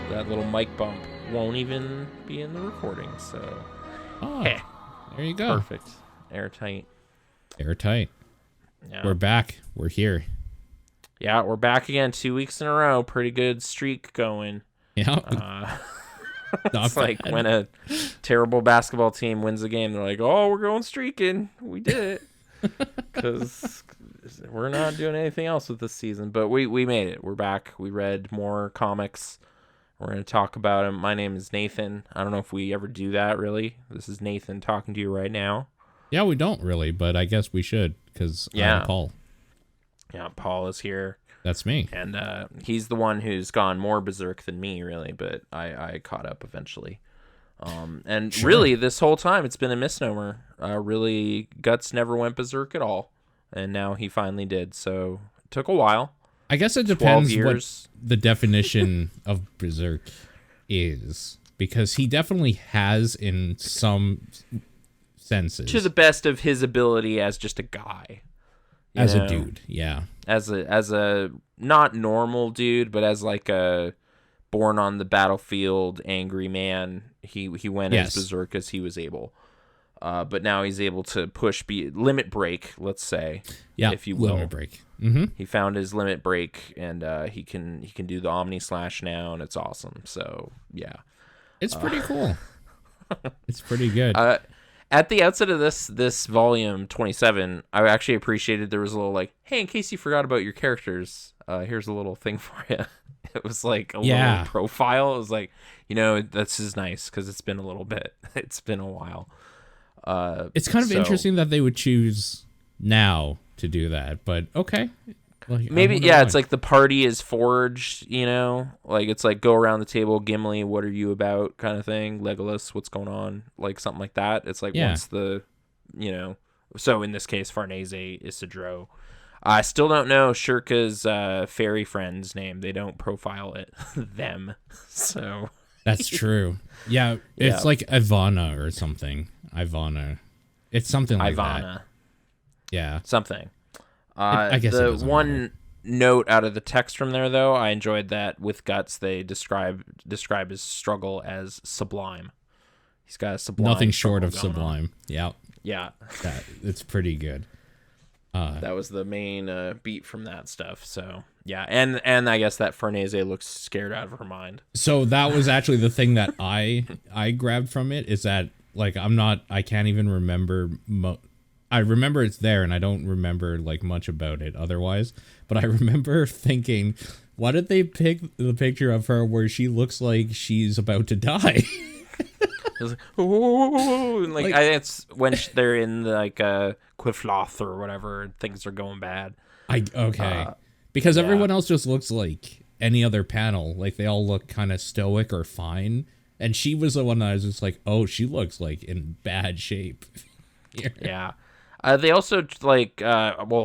that little mic bump won't even be in the recording. So, there you go. Perfect. Airtight. Airtight. Yeah. We're back. We're here. Yeah, we're back again 2 weeks in a row. Pretty good streak going. Yeah. It's like when a terrible basketball team wins a game, they're like, oh, we're going streaking. We did it. Because we're not doing anything else with this season. But we made it. We're back. We read more comics. We're going to talk about them. My name is Nathan. I don't know if we ever do that, really. This is Nathan talking to you right now. Yeah, we don't really, but I guess we should, because I'm Paul. Yeah, Paul is here. That's me. And he's the one who's gone more berserk than me, really, but I caught up eventually. And really, this whole time, it's been a misnomer. Really, Guts never went berserk at all, and now he finally did, so it took a while. I guess it depends what the definition of berserk is, because he definitely has in some senses. To the best of his ability as just a guy. As a dude, yeah. As a not normal dude, but as like a born on the battlefield angry man, he went as berserk as he was able. But now he's able to limit break, let's say, if you will. Limit break. Mm-hmm. He found his limit break, and he can do the Omni Slash now, and it's awesome. So yeah, it's pretty cool. It's pretty good. At the outset of this volume 27, I actually appreciated there was a little like, hey, in case you forgot about your characters, here's a little thing for you. It was like a little profile. It was like, this is nice because it's been a little bit. It's been a while. It's kind of interesting that they would choose now to do that, but okay. Like, maybe, it's like the party is forged, like it's like go around the table, Gimli, what are you about kind of thing, Legolas, what's going on, like something like that. It's like once the, so in this case, Farnese, Isidro. I still don't know Shirka's fairy friend's name. They don't profile it, them, so. That's true. Yeah, it's like Ivana or something. Ivana. It's something like that. Yeah. Something. I guess the one note out of the text from there, though, I enjoyed that with Guts, they describe his struggle as sublime. He's got a sublime. Nothing short of sublime. Yeah. Yeah. It's pretty good. That was the main beat from that stuff. So yeah, and I guess that Farnese looks scared out of her mind. So that was actually the thing that I grabbed from it, is that like I can't even remember. I remember it's there, and I don't remember like much about it otherwise. But I remember thinking, why did they pick the picture of her where she looks like she's about to die? It was like, oh, and like it's when they're in like Quifloth or whatever, and things are going bad. Because everyone else just looks like any other panel. Like they all look kind of stoic or fine, and she was the one that I was just like, oh, she looks like in bad shape. Yeah. They also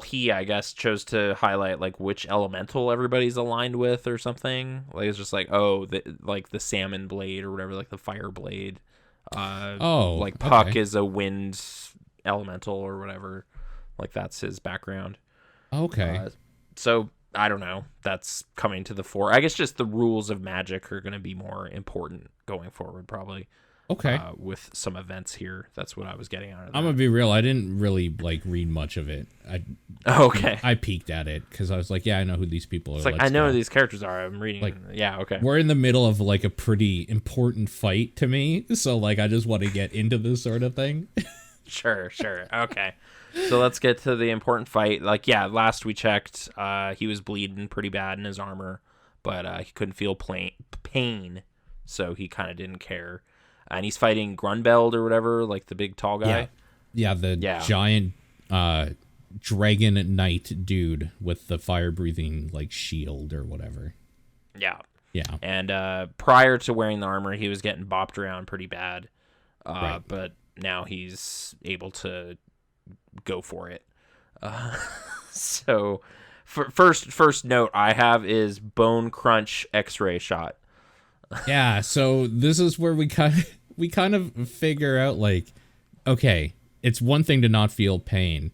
he, I guess, chose to highlight like which elemental everybody's aligned with or something. Like it's just like, the salmon blade or whatever, like the fire blade. Puck is a wind elemental or whatever. Like that's his background. Okay. So I don't know. That's coming to the fore. I guess just the rules of magic are going to be more important going forward, probably. Okay. With some events here. That's what I was getting out of that. I'm going to be real. I didn't really read much of it. I peeked at it because I was like, yeah, I know who these people are. It's like, I know who these characters are. I'm reading. Okay. We're in the middle of a pretty important fight to me. So I just want to get into this sort of thing. Sure. Okay. So let's get to the important fight. Last we checked, he was bleeding pretty bad in his armor, but he couldn't feel pain. So he kind of didn't care. And he's fighting Grunbeld or whatever, like the big tall guy. Yeah, giant dragon knight dude with the fire-breathing shield or whatever. Yeah. Yeah. And prior to wearing the armor, he was getting bopped around pretty bad. Right. But now he's able to go for it. So first note I have is bone crunch X-ray shot. Yeah, so this is where we kind of figure out okay, it's one thing to not feel pain,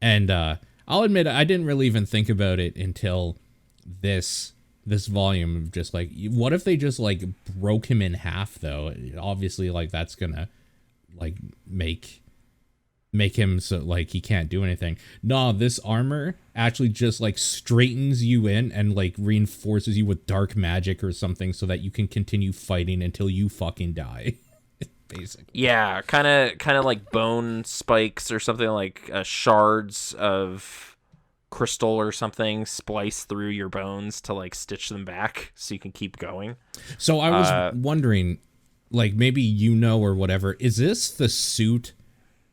and I'll admit I didn't really even think about it until this this volume of just like, what if they just like broke him in half though? Obviously, like that's gonna like make him so like he can't do anything. No, this armor actually just like straightens you in and like reinforces you with dark magic or something so that you can continue fighting until you fucking die. Basically. Yeah, kind of like bone spikes or something, like shards of crystal or something splice through your bones to like stitch them back so you can keep going. So I was wondering, like maybe or whatever, is this the suit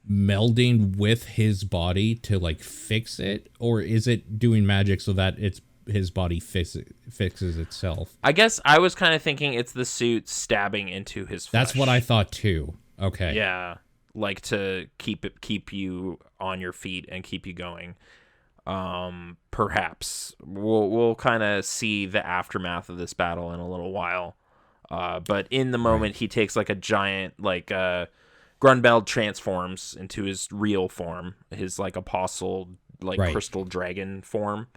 melding with his body to like fix it, or is it doing magic so that his body fixes itself? I guess I was kind of thinking it's the suit stabbing into his flesh. That's what I thought too. Okay. Yeah, like to keep you on your feet and keep you going. Perhaps we'll kind of see the aftermath of this battle in a little while. But in the moment, he takes like a giant Grunbeld transforms into his real form, his like apostle, like crystal dragon form.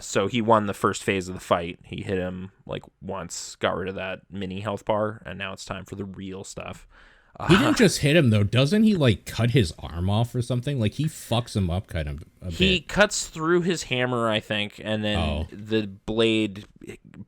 So he won the first phase of the fight. He hit him like once, got rid of that mini health bar, and now it's time for the real stuff. He didn't just hit him though. Doesn't he like cut his arm off or something? Like he fucks him up kind of a bit. He cuts through his hammer, I think, and then the blade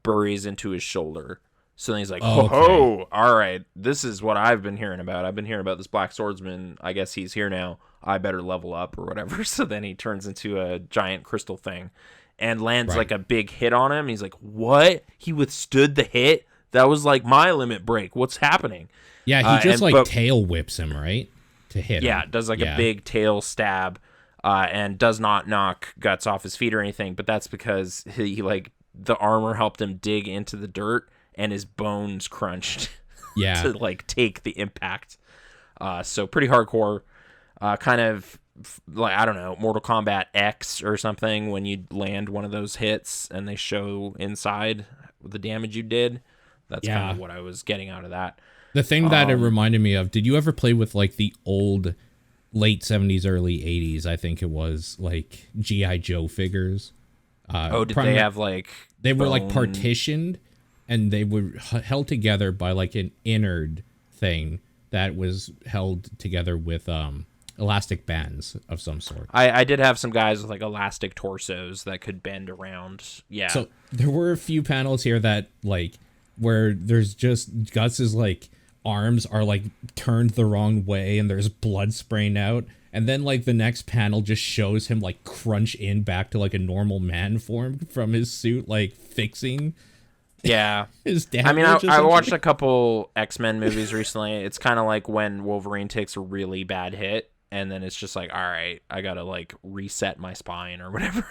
buries into his shoulder. So then he's like, oh, all right, this is what I've been hearing about. I've been hearing about this black swordsman. I guess he's here now. I better level up or whatever. So then he turns into a giant crystal thing and lands like a big hit on him. He's like, what? He withstood the hit? That was like my limit break. What's happening? Yeah, he just tail whips him, right? To hit him. Yeah, does like a big tail stab and does not knock Guts off his feet or anything. But that's because he like the armor helped him dig into the dirt and his bones crunched to like take the impact. So pretty hardcore, kind of like, I don't know, Mortal Kombat X or something, when you land one of those hits and they show inside the damage you did. That's kind of what I was getting out of that. The thing that it reminded me of, did you ever play with like the old late 70s, early 80s, I think it was, like G.I. Joe figures? Did they have like... They were like partitioned, and they were held together by like an innard thing that was held together with elastic bands of some sort. I did have some guys with like elastic torsos that could bend around. Yeah. So there were a few panels here that like where there's just Guts's like arms are like turned the wrong way and there's blood spraying out. And then like the next panel just shows him like crunch in back to like a normal man form from his suit, like fixing his damage. I mean, I watched a couple X-Men movies recently. It's kind of like when Wolverine takes a really bad hit and then it's just like, all right, I gotta like reset my spine or whatever.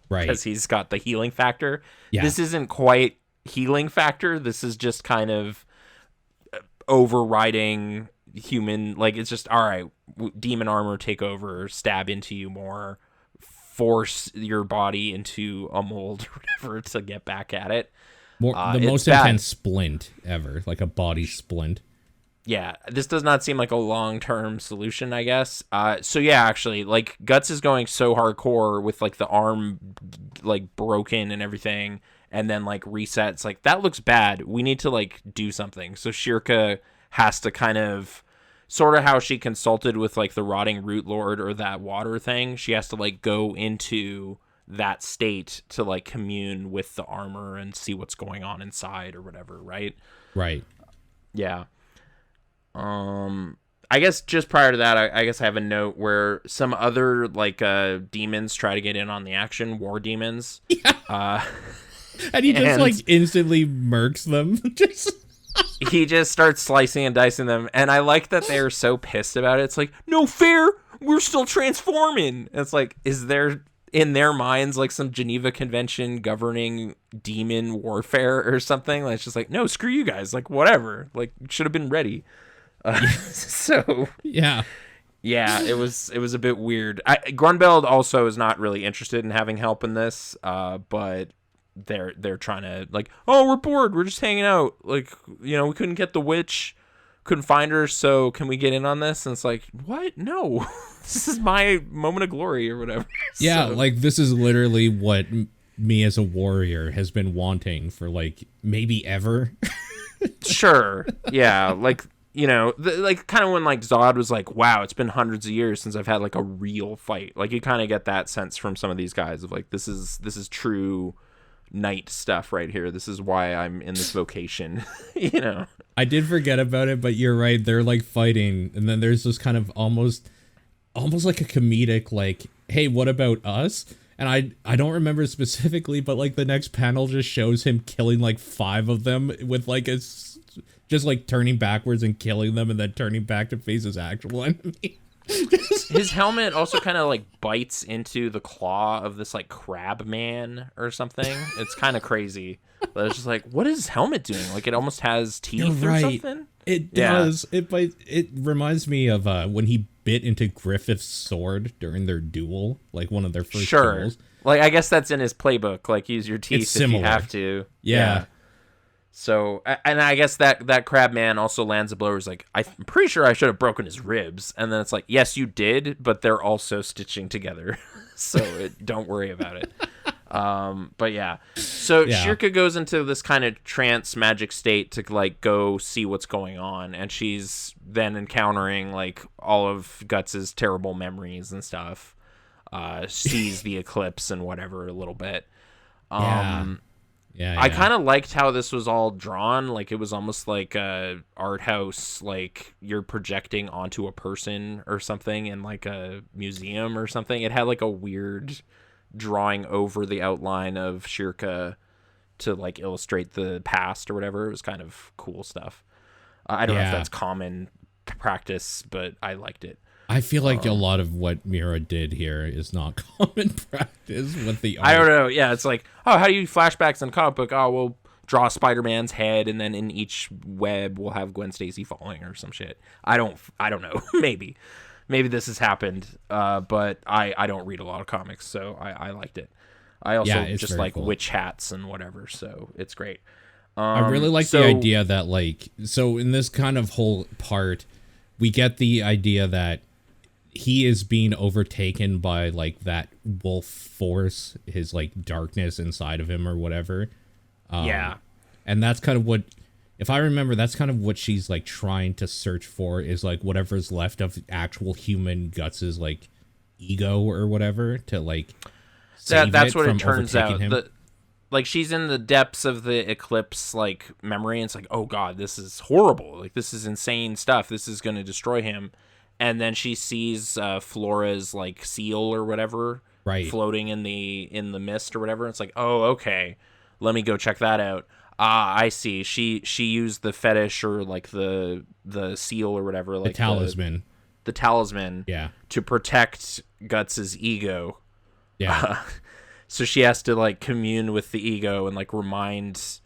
Right. Because he's got the healing factor. Yeah. This isn't quite healing factor. This is just kind of overriding human, like it's just, all right, demon armor take over, stab into you more, force your body into a mold or whatever to get back at it. The most intense splint ever, like a body splint. Yeah, this does not seem like a long-term solution, I guess. So yeah, actually, like Guts is going so hardcore with like the arm like broken and everything, and then like resets. Like that looks bad. We need to like do something. So Shirka has to kind of, sort of how she consulted with like the rotting root lord or that water thing. She has to like go into that state to like commune with the armor and see what's going on inside or whatever, right? Right. Yeah. I guess just prior to that, I guess I have a note where some other like demons try to get in on the action, war demons. Yeah. And he just like instantly murks them. He just starts slicing and dicing them, and I like that they're so pissed about it. It's like, no fair, we're still transforming. And it's like, is there in their minds like some Geneva Convention governing demon warfare or something? Like, it's just like, no, screw you guys, like whatever, like should have been ready. So yeah, it was a bit weird. Grunbeld also is not really interested in having help in this, but they're trying to like, oh, we're bored, we're just hanging out, like, you know, we couldn't get the witch, couldn't find her, so can we get in on this? And it's like, what? No. This is my moment of glory or whatever. Yeah, so. Like this is literally what me as a warrior has been wanting for like maybe ever. Sure. Yeah. Like, you know, like kind of when like Zod was like, wow, it's been hundreds of years since I've had like a real fight. Like you kind of get that sense from some of these guys of like, this is true knight stuff right here. This is why I'm in this vocation, you know. I did forget about it, but you're right. They're like fighting. And then there's this kind of almost like a comedic, like, hey, what about us? And I don't remember specifically, but like the next panel just shows him killing like 5 of them with like just like turning backwards and killing them and then turning back to face his actual enemy. His helmet also kind of like bites into the claw of this like crab man or something. It's kind of crazy. But it's just like, what is his helmet doing? Like it almost has teeth or something. It does. It reminds me of when he bit into Griffith's sword during their duel, like one of their first duels. Like I guess that's in his playbook. Like use your teeth if you have to. Yeah. So, and I guess that crab man also lands a blow. He's like, I'm pretty sure I should have broken his ribs. And then it's like, yes, you did, but they're also stitching together. So don't worry about it. But yeah. So Shirka goes into this kind of trance magic state to like go see what's going on. And she's then encountering like all of Guts's terrible memories and stuff. Sees the eclipse and whatever a little bit. I kind of liked how this was all drawn. Like it was almost like a art house, like you're projecting onto a person or something in like a museum or something. It had like a weird drawing over the outline of Shirka to like illustrate the past or whatever. It was kind of cool stuff. I don't know if that's common practice, but I liked it. I feel like a lot of what Mira did here is not common practice with the art. I don't know. Yeah, it's like, oh, how do you flashbacks in a comic book? Oh, we'll draw Spider-Man's head, and then in each web we'll have Gwen Stacy falling or some shit. I don't know. Maybe this has happened, but I don't read a lot of comics, so I liked it. I also just like cool. Witch hats and whatever, so it's great. I really like the idea that like, so in this kind of whole part, we get the idea that he is being overtaken by like that wolf force, his like darkness inside of him or whatever. And that's kind of what, if I remember, that's kind of what she's like trying to search for, is like whatever's left of actual human Guts's like ego or whatever to like save that's it what from it turns out. him. Like she's in the depths of the eclipse like memory, and it's like, oh god, this is horrible. Like this is insane stuff. This is going to destroy him. And then she sees Flora's like seal or whatever floating in the mist or whatever. It's like, oh, okay, let me go check that out. I see. She used the fetish or like the seal or whatever, like the talisman, to protect Guts's ego. Yeah. So she has to like commune with the ego and like remind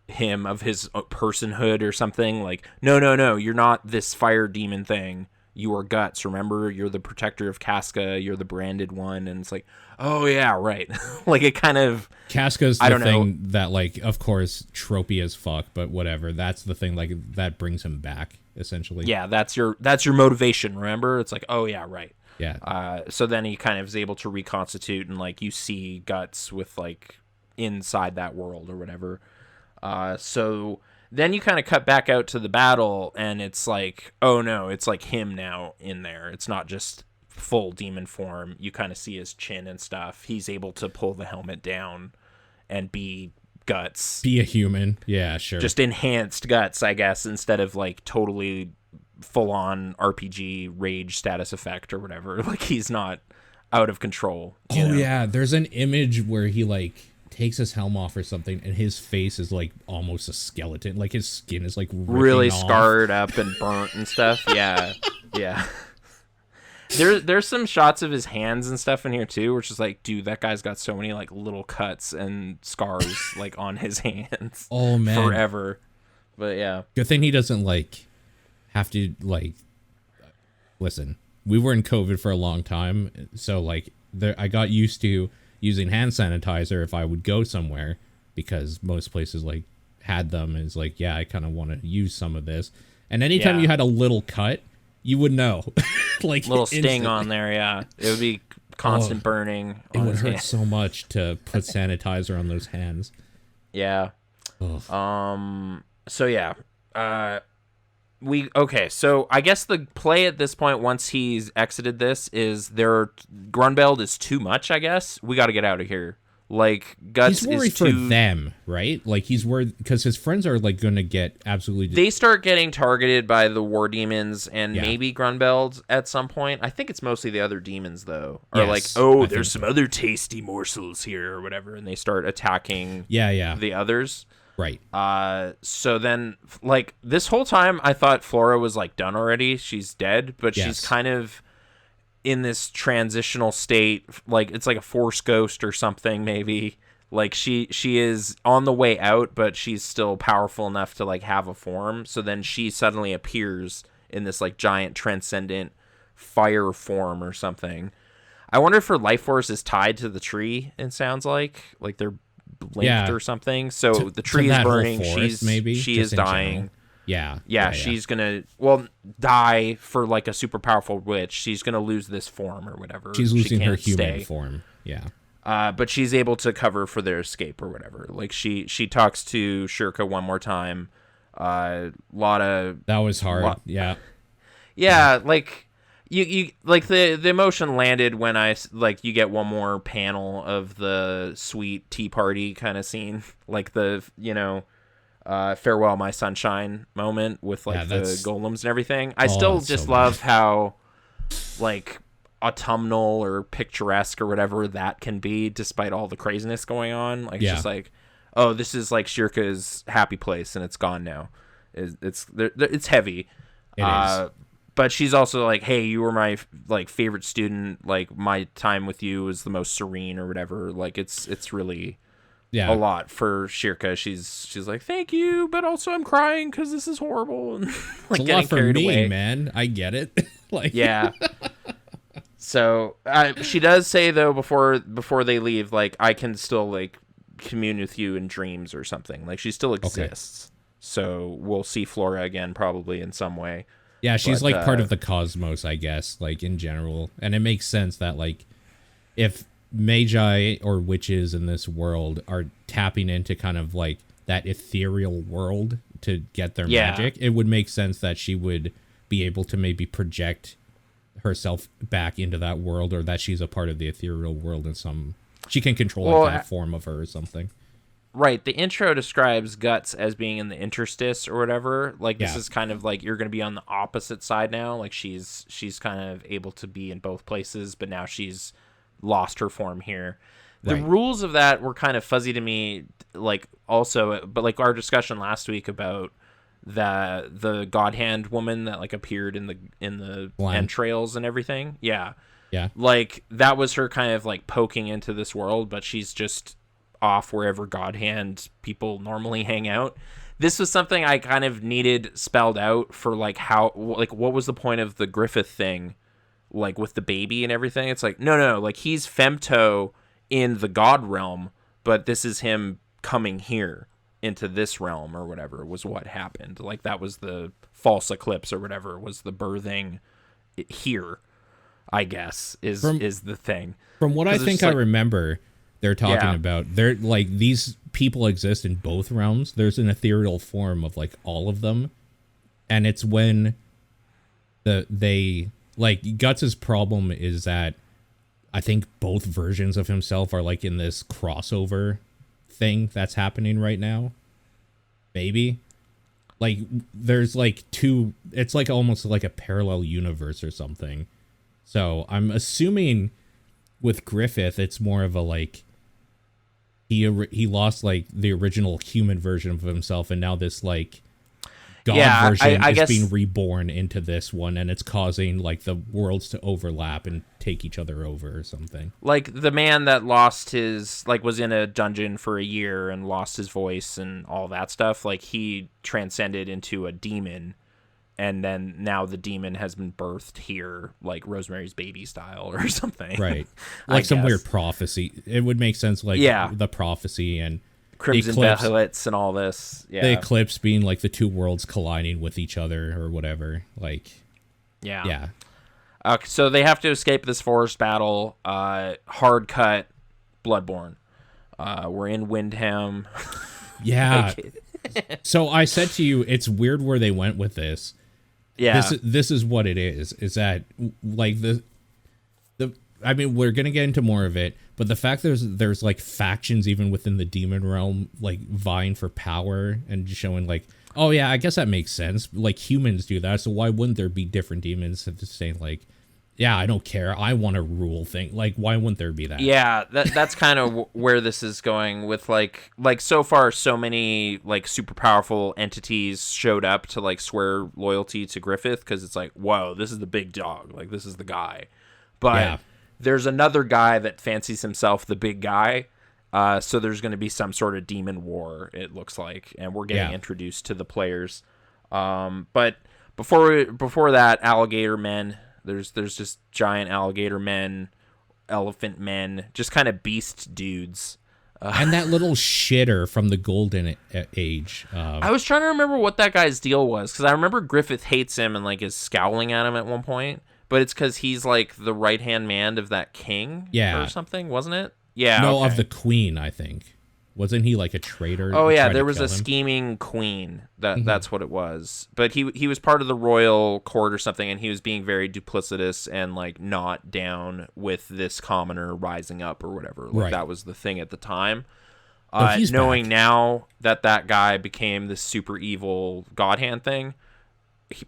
him of his personhood or something. Like, no, you're not this fire demon thing. You are Guts, remember? You're the protector of Casca. You're the branded one. And it's like, oh, yeah, right. Like, it kind of... Casca's the thing that, like, of course, tropey as fuck, but whatever. That's the thing, like, that brings him back, essentially. Yeah, that's your motivation, remember? It's like, oh, yeah, right. Yeah. So then he kind of is able to reconstitute, and, like, you see Guts with, like, inside that world or whatever. So... Then you kind of cut back out to the battle, and it's like, oh no, it's like him now in there. It's not just full demon form. You kind of see his chin and stuff. He's able to pull the helmet down and be Guts. Be a human. Yeah, sure. Just enhanced Guts, I guess, instead of like totally full-on RPG rage status effect or whatever. Like he's not out of control. Oh, yeah. There's an image where he like... takes his helm off or something, and his face is like almost a skeleton. Like his skin is like really off. Scarred up and burnt and stuff. Yeah. There's some shots of his hands and stuff in here too, which is like, dude, that guy's got so many like little cuts and scars like on his hands. Oh man, forever. But yeah, good thing he doesn't like have to like. Listen, we were in COVID for a long time, so like I got used to using hand sanitizer if I would go somewhere, because most places like had them. And it's like, yeah, I kind of want to use some of this. And anytime you had a little cut, you would know. Like little sting on there. Yeah, it would be constant burning. It would hurt so much to put sanitizer on those hands. Yeah. Ugh. So yeah. So I guess the play at this point, once he's exited this, is Grunbeld is too much, I guess. We got to get out of here. Like, Guts he's worried is too... for them, right? Like, he's worried because his friends are, like, going to get absolutely... They start getting targeted by the war demons and maybe Grunbeld at some point. I think it's mostly the other demons, though. Or there's some other tasty morsels here or whatever, and they start attacking the others. Right. So then, like, this whole time, I thought Flora was, like, done already. She's dead, but she's kind of in this transitional state. Like, it's like a Force ghost or something, maybe. Like, she is on the way out, but she's still powerful enough to, like, have a form. So then she suddenly appears in this, like, giant transcendent fire form or something. I wonder if her life force is tied to the tree, it sounds like they're linked or something. So the tree is burning. She is dying. Yeah. She's gonna die for like a super powerful witch. She's gonna lose this form or whatever. She's losing her human form. Yeah. But she's able to cover for their escape or whatever. Like she talks to Shirka one more time. That was hard. Yeah. Like you like the emotion landed when you get one more panel of the sweet tea party kind of scene, like the farewell my sunshine moment with the golems and everything. I still just love how like autumnal or picturesque or whatever that can be despite all the craziness going on. Like it's just like, oh, this is like Shirka's happy place and it's gone now. It's heavy. It is. But she's also like, hey, you were my like favorite student. Like my time with you was the most serene or whatever. Like it's really a lot for Shirka. She's like, thank you, but also I'm crying because this is horrible. And like it's a lot for me, away. Man. I get it. Like yeah. So she does say though before they leave, like I can still like commune with you in dreams or something. Like she still exists. Okay. So we'll see Flora again probably in some way. Yeah, she's like part of the cosmos, I guess, like in general. And it makes sense that like if magi or witches in this world are tapping into kind of like that ethereal world to get their magic, it would make sense that she would be able to maybe project herself back into that world, or that she's a part of the ethereal world in some... She can control like, that form of her or something. Right, the intro describes Guts as being in the interstice or whatever. Like this is kind of like you're going to be on the opposite side now. Like she's kind of able to be in both places, but now she's lost her form here. The rules of that were kind of fuzzy to me. Like also, but like our discussion last week about the God Hand woman that like appeared in the entrails and everything. Yeah. Like that was her kind of like poking into this world, but she's just off wherever God Hand people normally hang out. This was something I kind of needed spelled out for like how, like what was the point of the Griffith thing, like with the baby and everything. It's like no, like he's femto in the God realm, but this is him coming here into this realm or whatever was what happened. Like that was the false eclipse or whatever was the birthing here, I guess is the thing. From what I think I remember, they're talking about, they're like, these people exist in both realms. There's an ethereal form of like all of them, and it's when they like Guts's problem is that I think both versions of himself are like in this crossover thing that's happening right now. Maybe like there's like two, it's like almost like a parallel universe or something. So I'm assuming with Griffith it's more of a like he lost like the original human version of himself, and now this like God version is guess, being reborn into this one, and it's causing like the worlds to overlap and take each other over or something. Like the man that lost his, like was in a dungeon for a year and lost his voice and all that stuff, like he transcended into a demon, and then now the demon has been birthed here, like Rosemary's Baby style or something. Right. Like some weird prophecy. It would make sense, like the prophecy and Crimson Behelits and all this. Yeah. The eclipse being like the two worlds colliding with each other or whatever. Like, yeah. So they have to escape this forest battle. Hard cut, Bloodborne. We're in Windham. Yeah. So I said to you, it's weird where they went with this. Yeah. This is what it is. Is that like the I mean, we're gonna get into more of it, but the fact there's like factions even within the demon realm, like vying for power and showing like, oh yeah, I guess that makes sense. Like humans do that, so why wouldn't there be different demons just saying like, yeah, I don't care, I want to rule thing. Like, why wouldn't there be that? Yeah, that's kind of where this is going with like so far so many like super powerful entities showed up to like swear loyalty to Griffith because it's like, whoa, this is the big dog, like this is the guy. But yeah. There's another guy that fancies himself the big guy, so there's going to be some sort of demon war, it looks like, and we're getting introduced to the players. But before that, alligator men. There's just giant alligator men, elephant men, just kind of beast dudes. And that little shitter from the Golden Age. I was trying to remember what that guy's deal was, because I remember Griffith hates him and like is scowling at him at one point. But it's because he's like the right-hand man of that king or something, wasn't it? Yeah. No, of the queen, I think. Wasn't he like a traitor? Oh, yeah, there was a scheming queen. That's what it was. But he was part of the royal court or something, and he was being very duplicitous and like not down with this commoner rising up or whatever. Like that was the thing at the time. Knowing back now that guy became this super evil God Hand thing,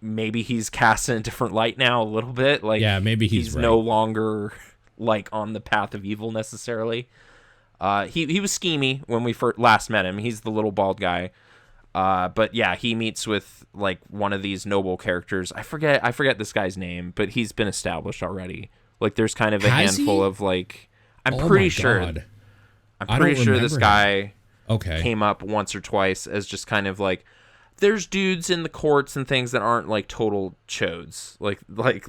maybe he's cast in a different light now a little bit. Like, yeah, maybe he's right. No longer like on the path of evil necessarily. He was schemy when we last met him. He's the little bald guy. But yeah, he meets with like one of these noble characters. I forget this guy's name, but he's been established already. Like there's kind of a handful of like, I'm pretty sure this guy came up once or twice as just kind of like, there's dudes in the courts and things that aren't like total chodes. Like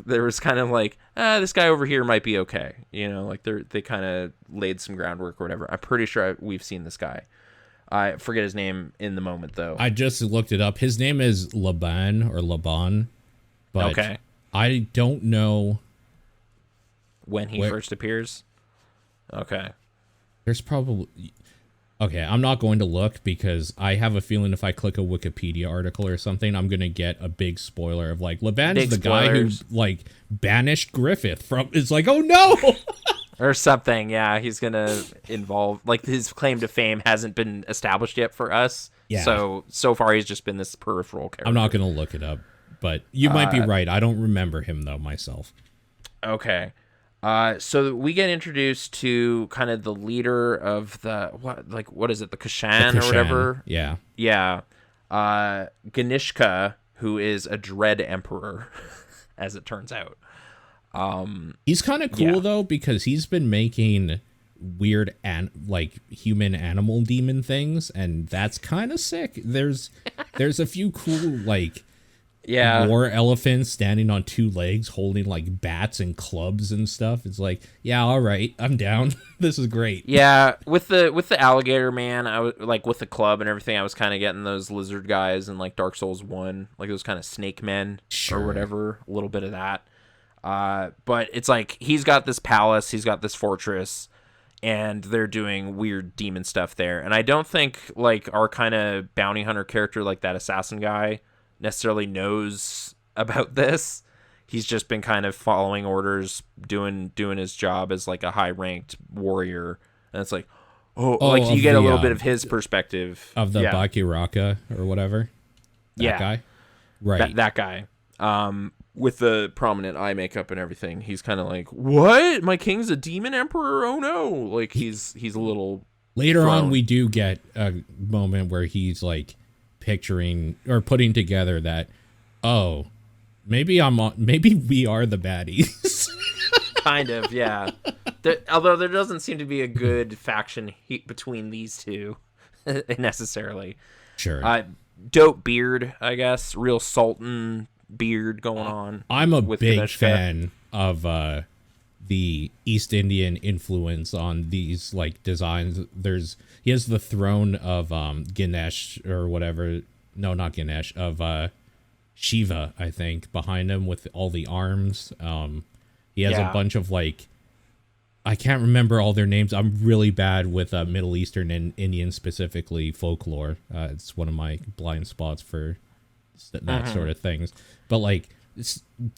there was kind of like, this guy over here might be okay. You know, like they kind of laid some groundwork or whatever. I'm pretty sure we've seen this guy. I forget his name in the moment though. I just looked it up. His name is Laban, but I don't know when he first appears. Okay. There's probably... Okay, I'm not going to look because I have a feeling if I click a Wikipedia article or something, I'm going to get a big spoiler of like, Laban is the guy who like banished Griffith from, it's like, oh no! Or something, yeah. He's going to involve, like his claim to fame hasn't been established yet for us. Yeah. So far he's just been this peripheral character. I'm not going to look it up, but you might be right. I don't remember him though myself. Okay. So we get introduced to kind of the leader of the what is it, the Kashan or whatever? Yeah. Yeah. Ganishka, who is a dread emperor, as it turns out. He's kind of cool though, because he's been making weird like human animal demon things, and that's kind of sick. There's a few cool like war elephants standing on two legs holding like bats and clubs and stuff. It's like, yeah, all right, I'm down. This is great. Yeah, with the alligator man, I was like with the club and everything, I was kind of getting those lizard guys in like Dark Souls 1, like those kind of snake men or whatever, a little bit of that. But it's like he's got this palace, he's got this fortress, and they're doing weird demon stuff there. And I don't think like our kind of bounty hunter character, like that assassin guy, necessarily knows about this. He's just been kind of following orders, doing his job as like a high ranked warrior, and it's like, like you get a little bit of his perspective of the Bakiraka or whatever. That guy, right? That guy, with the prominent eye makeup and everything. He's kind of like, what? My king's a demon emperor? Oh no! Like he's a little. Later on, we do get a moment where he's like picturing or putting together that, maybe we are the baddies. Kind of, yeah. Although there doesn't seem to be a good faction between these two necessarily. Sure. Dope beard, I guess. Real Sultan beard going on. I'm a big fan of the East Indian influence on these like designs. He has the throne of Ganesh or whatever. No, not Ganesh, of Shiva, I think, behind him with all the arms. He has a bunch of like, I can't remember all their names. I'm really bad with Middle Eastern and Indian, specifically folklore. It's one of my blind spots for that sort of things. But like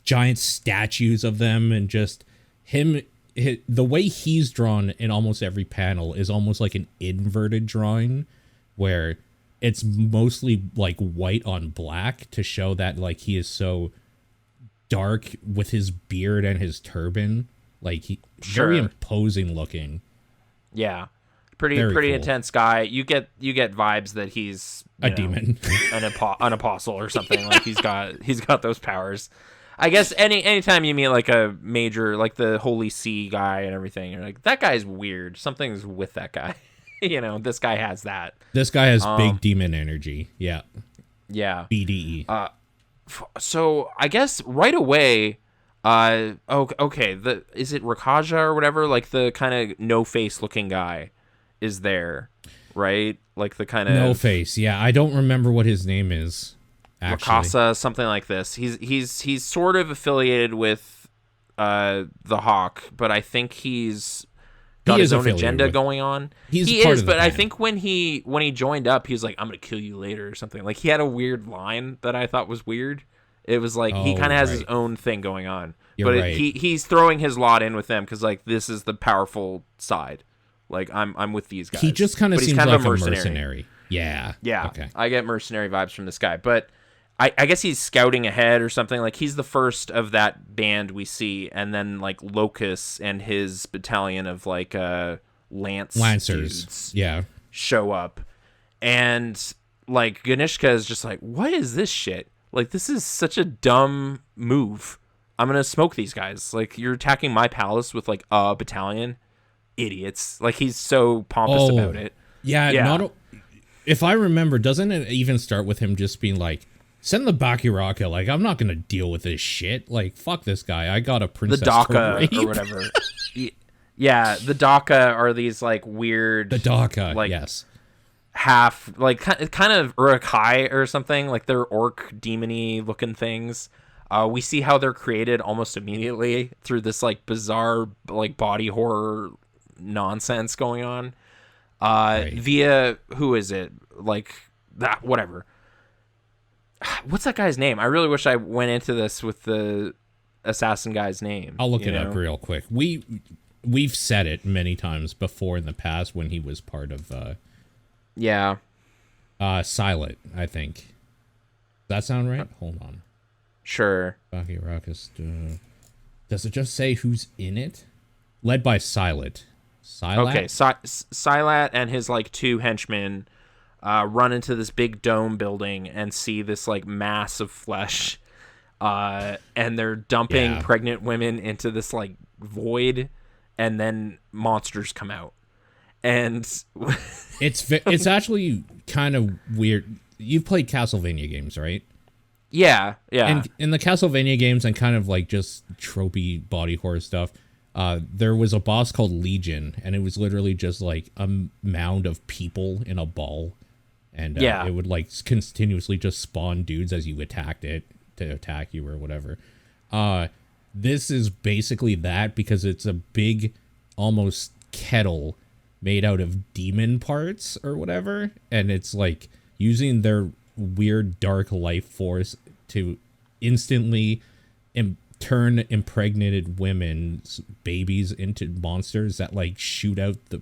giant statues of them, and just the way he's drawn in almost every panel is almost like an inverted drawing, where it's mostly like white on black to show that like he is so dark with his beard and his turban. Like very imposing looking. Yeah, pretty cool. Intense guy. You get vibes that he's a demon, an apostle or something. Like he's got those powers. I guess anytime you meet like a major, like the Holy See guy and everything, you're like, that guy's weird. Something's with that guy. This guy has that. This guy has big demon energy. Yeah. Yeah. BDE. So I guess right away. Okay. Is it Rakaja or whatever? Like the kind of no face looking guy is there, right? Like the kind of no face. Yeah, I don't remember what his name is. Actually, Rakasa, something like this. He's sort of affiliated with the Hawk, but I think he's got his own agenda going on. He is, but I think when he joined up, he was like, "I'm gonna kill you later" or something. Like he had a weird line that I thought was weird. It was like he kind of has his own thing going on. He's throwing his lot in with them because like this is the powerful side. Like I'm with these guys. He just kind of seems like a mercenary. Yeah. Yeah. Okay. I get mercenary vibes from this guy, but I guess he's scouting ahead or something. Like he's the first of that band we see, and then like Locus and his battalion of like Lancers dudes, show up, and like Ganishka is just like, what is this shit? Like, this is such a dumb move. I'm going to smoke these guys. Like, you're attacking my palace with, like, a battalion. Idiots. Like, he's so pompous about it. Yeah. If I remember, doesn't it even start with him just being like, send the Bakiraka. Like, I'm not going to deal with this shit. Like, fuck this guy. I got a princess the Daka or whatever. Yeah, the Daka are these, like, weird... The Daka, like, yes. Half like kind of Urukai or something, like they're orc demony looking things. We see how they're created almost immediately through this like bizarre like body horror nonsense going on via who is it, like that, whatever. What's that guy's name? I really wish I went into this with the assassin guy's name. I'll look it up real quick. We've said it many times before in the past when he was part of Silent, I think. Does that sound right? Hold on. Sure. Does it just say who's in it? Led by Silent. Okay, Silat and his like two henchmen run into this big dome building and see this like mass of flesh, and they're dumping pregnant women into this like void, and then monsters come out. And it's actually kind of weird. You've played Castlevania games, right? Yeah. And in the Castlevania games and kind of like just tropey body horror stuff, there was a boss called Legion, and it was literally just like a mound of people in a ball, and it would like continuously just spawn dudes as you attacked it to attack you or whatever. This is basically that, because it's a big, almost kettle made out of demon parts or whatever, and it's like using their weird dark life force to instantly turn impregnated women's babies into monsters that like shoot out the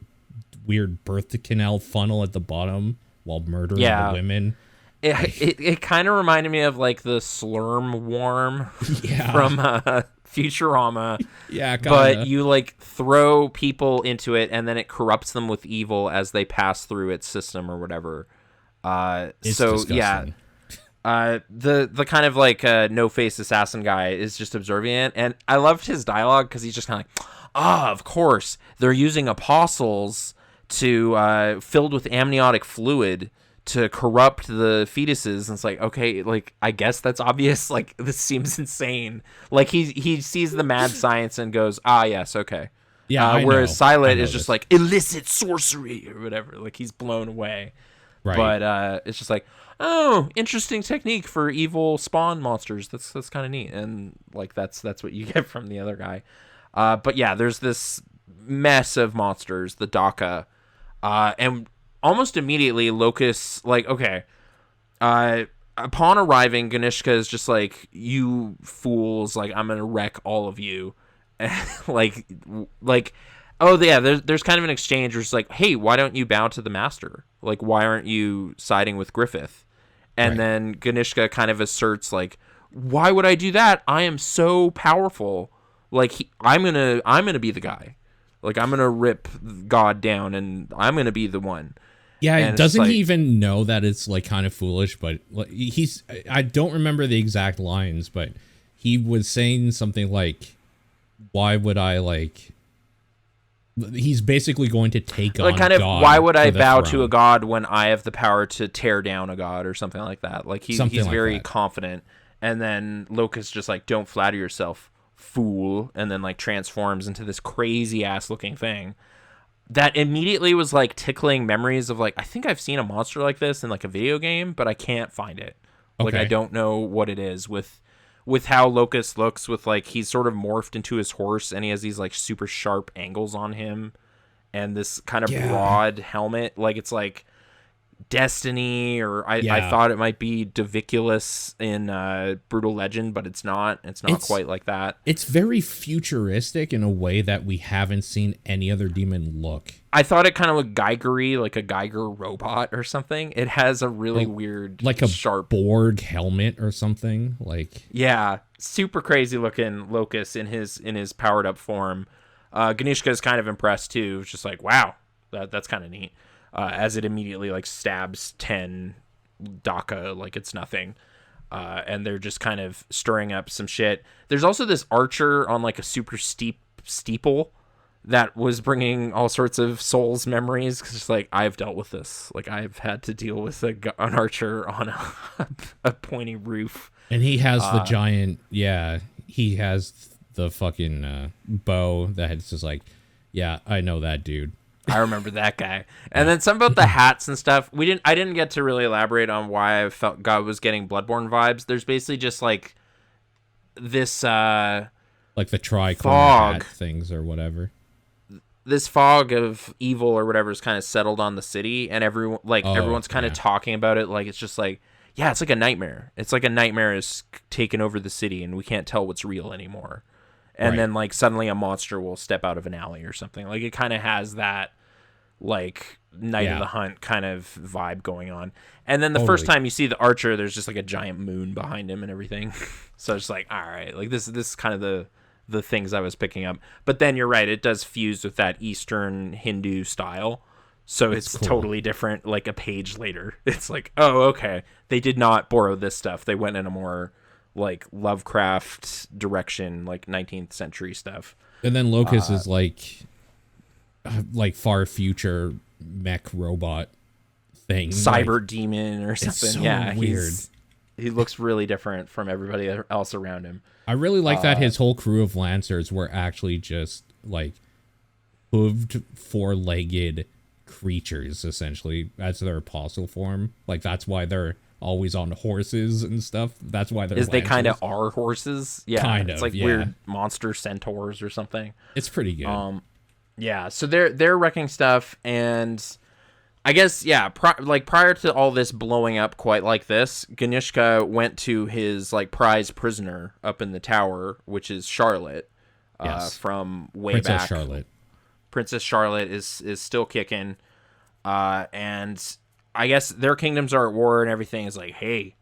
weird birth canal funnel at the bottom while murdering the women. It kind of reminded me of like the Slurm Worm from Futurama. Yeah, kinda. But you like throw people into it, and then it corrupts them with evil as they pass through its system or whatever. It's so disgusting. the kind of like no face assassin guy is just observing it, and I loved his dialogue because he's just kind of like, of course they're using apostles to filled with amniotic fluid to corrupt the fetuses. And it's like, okay, like I guess that's obvious. Like this seems insane. Like he sees the mad science and goes, yes, okay. Yeah. Whereas Silent is just like illicit sorcery or whatever. Like he's blown away. Right. But it's just like, oh, interesting technique for evil spawn monsters. That's kind of neat. And like that's what you get from the other guy. But yeah, there's this mess of monsters, the Daka, and almost immediately Locust, like, okay, upon arriving, Ganishka is just like, you fools, like, I'm gonna wreck all of you. like, oh yeah, there's kind of an exchange where it's like, hey, why don't you bow to the master? Like, why aren't you siding with Griffith? And then Ganishka kind of asserts, like, why would I do that? I am so powerful. Like, I'm gonna be the guy. Like, I'm gonna rip God down, and I'm gonna be the one. Yeah, and doesn't he even know that it's like kind of foolish? But I don't remember the exact lines, but he was saying something like, "Why would I like?" He's basically going to take on kind of God. Why would I bow throne. to a god when I have the power to tear down a god or something like that? Like he's like very that. confident, and then Locust just like, don't flatter yourself, fool, and then like transforms into this crazy ass looking thing that immediately was like tickling memories of like, I think I've seen a monster like this in like a video game, but I can't find it. Like I don't know what it is with how Locust looks, with like he's sort of morphed into his horse and he has these like super sharp angles on him and this kind of broad helmet. Like it's like Destiny, or I thought it might be Diviculus in Brutal Legend, but it's not. It's quite like that. It's very futuristic in a way that we haven't seen any other demon look. I thought it kind of looked Geiger-y, like a Geiger robot or something. It has a really weird, like a sharp Borg helmet or something. Like super crazy looking Locust in his powered up form. Ganishka is kind of impressed too. It's just like, wow, that's kind of neat. As it immediately like stabs 10 Daka like it's nothing. And they're just kind of stirring up some shit. There's also this archer on like a super steep steeple that was bringing all sorts of Souls memories, because it's like, I've dealt with this. Like I've had to deal with an archer on a pointy roof. And he has the giant, he has the fucking bow that's just like, yeah, I know that dude. I remember that guy. And then some about the hats and stuff. I didn't get to really elaborate on why I felt God was getting Bloodborne vibes. There's basically just like this like the tricorner fog hat things or whatever. This fog of evil or whatever is kind of settled on the city, and everyone's kind of talking about it like it's just like, yeah, it's like a nightmare. It's like a nightmare is taken over the city and we can't tell what's real anymore. And then like suddenly a monster will step out of an alley or something. Like it kind of has that like Night of the Hunt kind of vibe going on. And then the first time you see the archer, there's just like a giant moon behind him and everything. So it's like, all right, like this is kind of the things I was picking up. But then you're right, it does fuse with that Eastern Hindu style. So it's cool. Totally different. Like a page later, it's like, oh, okay, they did not borrow this stuff. They went in a more like Lovecraft direction, like 19th century stuff. And then Locust is like far future mech robot thing, cyber like, demon or something. It's so yeah, weird. He looks really different from everybody else around him. I really like that his whole crew of lancers were actually just like hooved, four-legged creatures essentially as their apostle form. Like that's why they're always on horses and stuff. That's why they're lancers. They kind of are horses. Yeah, kind of. It's like weird monster centaurs or something. It's pretty good. Yeah, so they're wrecking stuff, and I guess prior to all this blowing up quite like this, Ganishka went to his like prized prisoner up in the tower, which is Charlotte, from way Princess back. Charlotte. Princess Charlotte is still kicking, and I guess their kingdoms are at war, and everything is like, hey,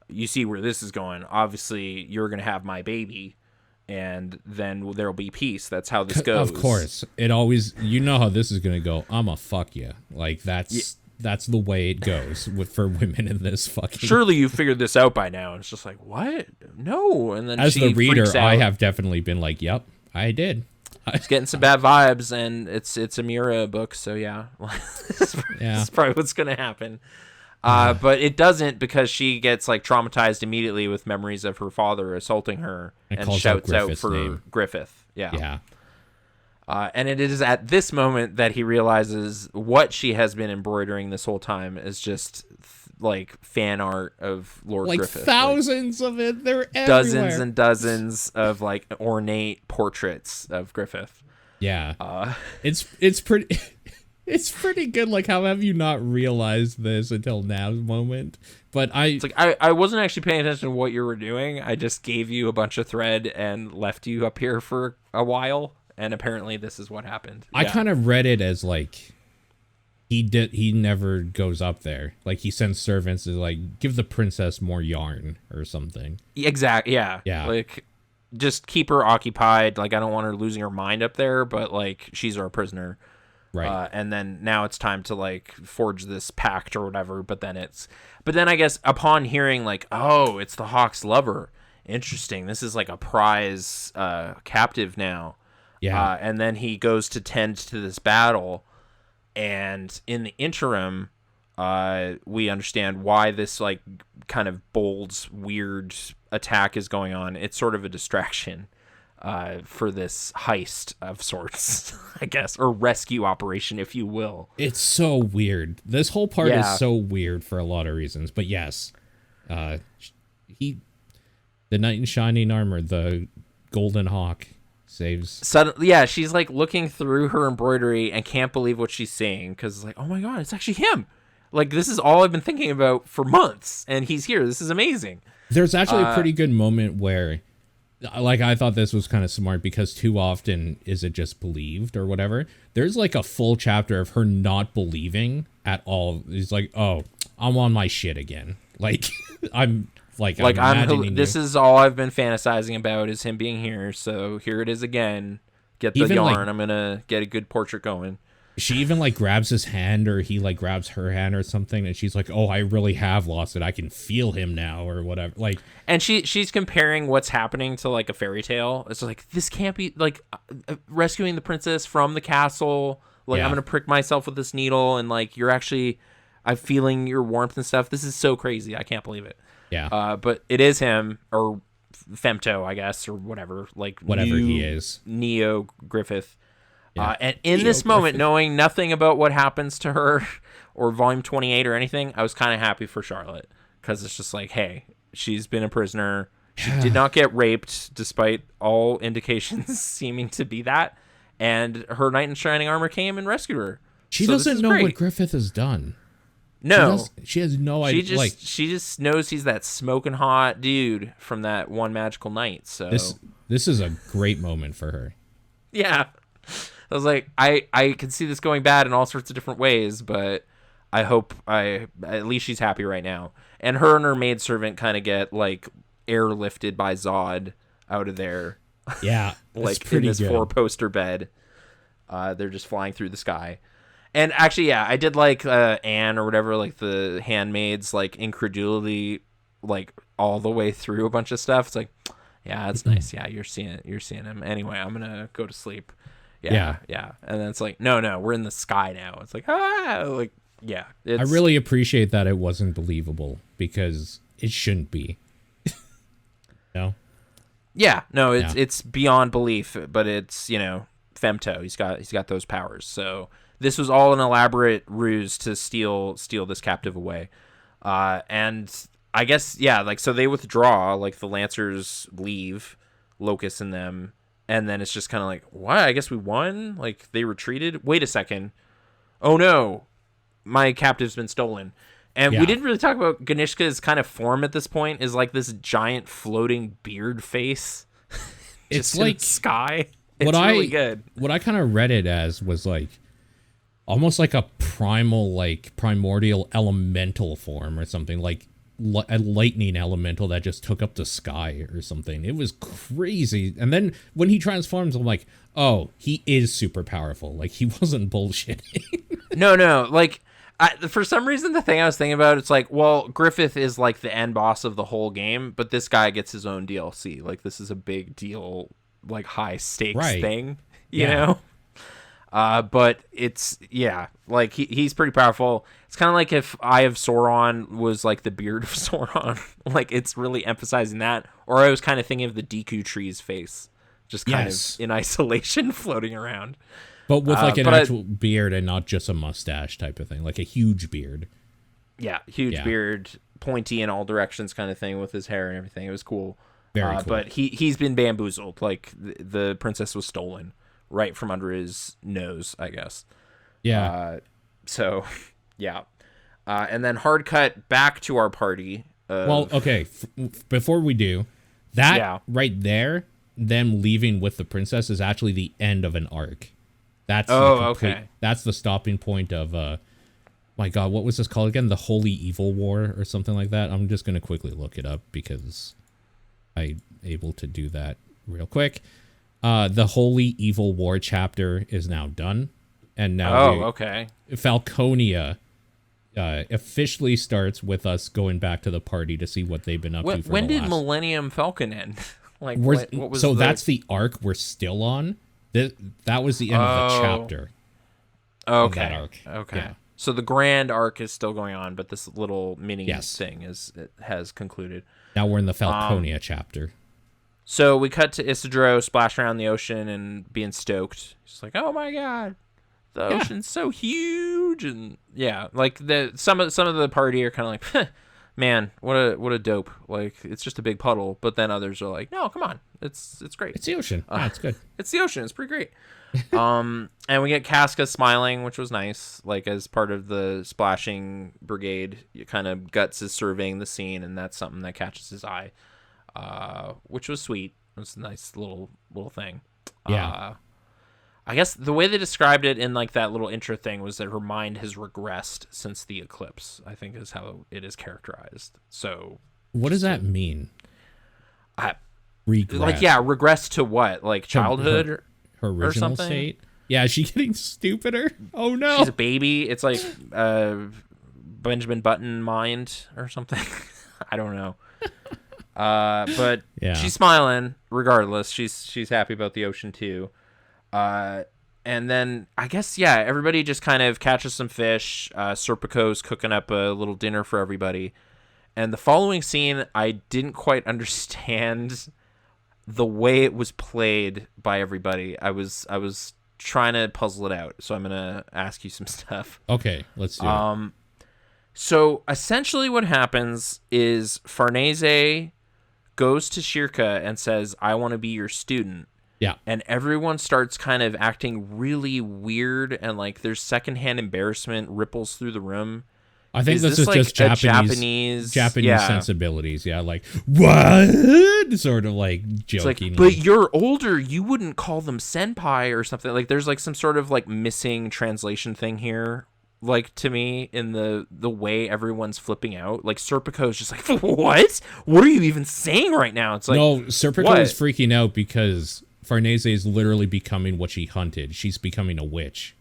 you see where this is going. Obviously, you're gonna have my baby, and then there'll be peace. That's how this goes. Of course. It always, you know how this is going to go. I'm a fuck you. Like, that's the way it goes for women in this fucking... Surely you figured this out by now. And it's just like, what? No. And then as she the reader, freaks out. I have definitely been like, yep, I did. It's getting some bad vibes, and it's a Mira book, so yeah. That's probably what's going to happen. But it doesn't, because she gets like traumatized immediately with memories of her father assaulting her and shouts out for name. Griffith. Yeah. And it is at this moment that he realizes what she has been embroidering this whole time is just like fan art of Lord like Griffith. Thousands of it. They're everywhere. Dozens and dozens of like ornate portraits of Griffith. Yeah. It's pretty it's pretty good. Like, how have you not realized this until now's moment? But it's like I wasn't actually paying attention to what you were doing. I just gave you a bunch of thread and left you up here for a while, and apparently this is what happened. I kind of read it as like he never goes up there. Like, he sends servants to like give the princess more yarn or something. Exactly. Yeah. Like, just keep her occupied. Like, I don't want her losing her mind up there, but like, she's our prisoner. Right. And then now it's time to like forge this pact or whatever. But then I guess upon hearing like, oh, it's the Hawk's lover. Interesting. This is like a prize captive now. Yeah. And then he goes to tend to this battle. And in the interim, we understand why this like kind of bold, weird attack is going on. It's sort of a distraction for this heist of sorts, I guess, or rescue operation, if you will. It's so weird. This whole part is so weird for a lot of reasons. But yes, the knight in shining armor, the golden hawk, saves. Suddenly, yeah, she's like looking through her embroidery and can't believe what she's seeing, because like, oh my god, it's actually him. Like, this is all I've been thinking about for months, and he's here. This is amazing. There's actually a pretty good moment where, like, I thought this was kind of smart, because too often is it just believed or whatever. There's like a full chapter of her not believing at all. He's like, oh, I'm on my shit again. Like, I'm imagining this is all I've been fantasizing about, is him being here. So here it is again. Get the Even, yarn. like, I'm gonna get a good portrait going. She even like grabs his hand, or he like grabs her hand or something, and she's like, oh, I really have lost it. I can feel him now, or whatever. Like, and she's comparing what's happening to like a fairy tale. It's like, this can't be like rescuing the princess from the castle. Like, I'm gonna prick myself with this needle, and like, I'm feeling your warmth and stuff. This is so crazy. I can't believe it. Yeah. But it is him, or Femto, I guess, or whatever. Like, whatever he is. Neo Griffith. Yeah. And in this moment, knowing nothing about what happens to her or Volume 28 or anything, I was kind of happy for Charlotte, because it's just like, hey, she's been a prisoner. She did not get raped, despite all indications seeming to be that. And her knight in shining armor came and rescued her. She doesn't know what Griffith has done. No. She has no idea. She just knows he's that smoking hot dude from that one magical night. So this is a great moment for her. Yeah. I was like, I can see this going bad in all sorts of different ways, but I hope at least she's happy right now. And her maidservant kind of get like airlifted by Zod out of there. Yeah, like in this 4-poster bed. They're just flying through the sky. And actually, yeah, I did like Anne or whatever, like the handmaid's like incredulity, like all the way through a bunch of stuff. It's like, yeah, that's nice. Yeah, you're seeing him. Anyway, I'm gonna go to sleep. Yeah. And then it's like, no, we're in the sky now. It's like, like, yeah. I really appreciate that it wasn't believable, because it shouldn't be. No? Yeah, no, it's beyond belief, but it's, Femto. He's got those powers. So this was all an elaborate ruse to steal this captive away. And I guess, yeah, like, so they withdraw, like the Lancers leave, Locust and them. And then it's just kind of like, what? I guess we won? Like, they retreated? Wait a second. Oh, no. My captive's been stolen. And we didn't really talk about Ganishka's kind of form at this point, is like this giant floating beard face. It's like in the sky. It's really good. What I kind of read it as was like almost like a primordial elemental form or something, like a lightning elemental that just took up the sky or something. It was crazy. And then when he transforms, I'm like, oh, he is super powerful. Like, he wasn't bullshitting. No. Like, for some reason, the thing I was thinking about, it's like, well, Griffith is like the end boss of the whole game, but this guy gets his own DLC. Like, this is a big deal, like high stakes thing, you know? But it's, like he's pretty powerful. It's kind of like if Eye of Sauron was like the beard of Sauron. Like, it's really emphasizing that. Or I was kind of thinking of the Deku tree's face, just kind of in isolation floating around. But with like an actual beard and not just a mustache type of thing, like a huge beard. Yeah, huge beard, pointy in all directions kind of thing with his hair and everything. It was cool. Very cool. But he's been bamboozled. Like, the princess was stolen right from under his nose, I guess. Yeah. So, yeah. And then hard cut back to our party. Well, okay. Before we do, that right there, them leaving with the princess is actually the end of an arc. That's okay. That's the stopping point of, my God, what was this called again? The Holy Evil War or something like that? I'm just going to quickly look it up because I'm able to do that real quick. The Holy Evil War chapter is now done. And now Falconia officially starts with us going back to the party to see what they've been up to for when did Millennium Falcon end? Like, what was that's the arc we're still on. That was the end of the chapter. Okay. That arc. Okay. Yeah. So the grand arc is still going on, but this little mini thing has concluded. Now we're in the Falconia chapter. So we cut to Isidro splashing around the ocean and being stoked. He's like, "Oh my God, the ocean's so huge!" And like some of the party are kind of like, "Man, what a dope! Like, it's just a big puddle." But then others are like, "No, come on, it's great. It's the ocean. It's good. It's the ocean. It's pretty great." And we get Casca smiling, which was nice. Like, as part of the splashing brigade, kind of Guts is surveying the scene, and that's something that catches his eye, which was sweet. It was a nice little thing. Yeah. I guess the way they described it in like that little intro thing was that her mind has regressed since the eclipse, I think is how it is characterized. So what does that mean? Regress. Like, regress to what? Like childhood? Her original state? Yeah, is she getting stupider? Oh no. She's a baby. It's like Benjamin Button mind or something. I don't know. But she's smiling regardless. She's happy about the ocean too. And then I guess everybody just kind of catches some fish. Serpico's cooking up a little dinner for everybody. And the following scene, I didn't quite understand the way it was played by everybody. I was trying to puzzle it out, so I'm gonna ask you some stuff. Okay, let's do it. So essentially what happens is Farnese goes to Shirka and says, "I want to be your student." Yeah. And everyone starts kind of acting really weird, and like there's secondhand embarrassment ripples through the room. I think this is like just Japanese sensibilities. Yeah, like, what? Sort of like joking. Like, but you're older. You wouldn't call them senpai or something. Like, there's like some sort of like missing translation thing here. Like, to me, in the way everyone's flipping out. Like, Serpico's just like, what? What are you even saying right now? It's like, no, Serpico is freaking out because Farnese is literally becoming what she hunted. She's becoming a witch.